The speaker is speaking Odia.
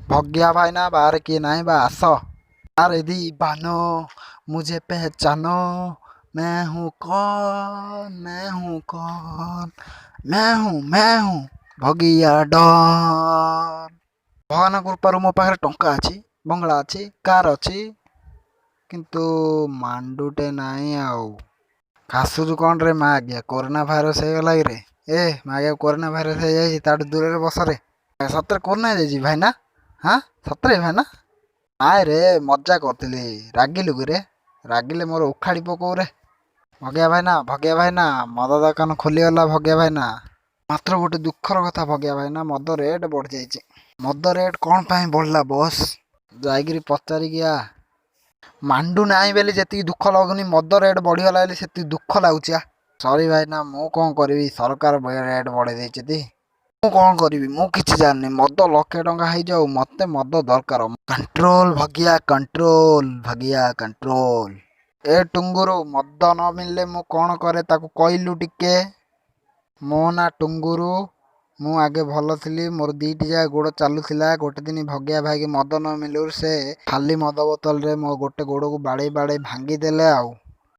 भगिया भाईना बाहर किए नहीं बा आस अरे दीवानो मुझे पहचानो मैं हूँ कौन मैं हूँ भगिया डॉन। भगवान कृपाରୁ ମୋ ପାଖରେ ଟଙ୍କା ଅଛି, ବଙ୍ଗଳା ଅଛି, କାର ଅଛି, କିନ୍ତୁ ମାଣ୍ଡୁଟେ ନାହିଁ ଆଉ। କାସୁଛୁ କ'ଣ ରେ ମା ଆଜ୍ଞା, କରୋନା ଭାଇରସ ହେଇଗଲା କି ରେ? ମା ଆଜ୍ଞା କୋରୋନା ଭାଇରସ ହେଇଯାଇଛି, ତାଠୁ ଦୂରରେ ବସରେ। ସତରେ କୋରୋନା ହେଇଯାଇଛି ଭାଇନା? ହାଁ ସତରେ ଭାଇନା? ନାଇଁ ରେ ମଜା କରୁଥିଲି, ରାଗିଲୁ କି ରେ? ରାଗିଲେ ମୋର ଉଖାଡ଼ି ପକଉରେ। ଭଗିଆ ଭାଇନା ମଦ ଦୋକାନ ଖୋଲିଗଲା ଭଗିଆ ଭାଇନା। ମାତ୍ର ଗୋଟେ ଦୁଃଖର କଥା ଭଗିଆ ଭାଇନା, ମଦ ରେଟ୍ ବଢ଼ିଯାଇଛି। ମଦ ରେଟ୍ କ'ଣ ପାଇଁ ବଢ଼ିଲା ବସ୍? ଯାଇକିରି ପଚାରିକି ଆ। ମାଣ୍ଡୁ ନାହିଁ ବୋଲି ଯେତିକି ଦୁଃଖ ଲାଗୁନି, ମଦ ରେଟ୍ ବଢ଼ିଗଲା ବୋଲି ସେତିକି ଦୁଃଖ ଲାଗୁଛି ଆ। ସରି ଭାଇନା, ମୁଁ କ'ଣ କରିବି, ସରକାର ରେଟ୍ ବଢ଼େଇ ଦେଇଛନ୍ତି। ମୁଁ କ'ଣ କରିବି, ମୁଁ କିଛି ଜାଣିନି। ମଦ 1,00,000 ଟଙ୍କା ହେଇଯାଉ, ମୋତେ ମଦ ଦରକାର। କଣ୍ଟ୍ରୋଲ ଭଗିଆ କଣ୍ଟ୍ରୋଲ। ଏ ଟୁଙ୍ଗୁରୁ, ମଦ ନ ମିଳିଲେ ମୁଁ କ'ଣ କରେ ତାକୁ କହିଲୁ ଟିକେ? ମୋ ନାଁ ଟୁଙ୍ଗୁରୁ। ମୁଁ ଆଗେ ଭଲ ଥିଲି, ମୋର 2ଟି ଜାଗା ଗୋଡ଼ ଚାଲୁଥିଲା। ଗୋଟେ ଦିନ ଭଗିଆ ଭାଇକି ମଦ ନ ମିଳିବାରୁ ସେ ଖାଲି ମଦ ବୋତଲରେ ମୋ ଗୋଟେ ଗୋଡ଼କୁ ବାଡ଼େଇ ଭାଙ୍ଗିଦେଲେ ଆଉ।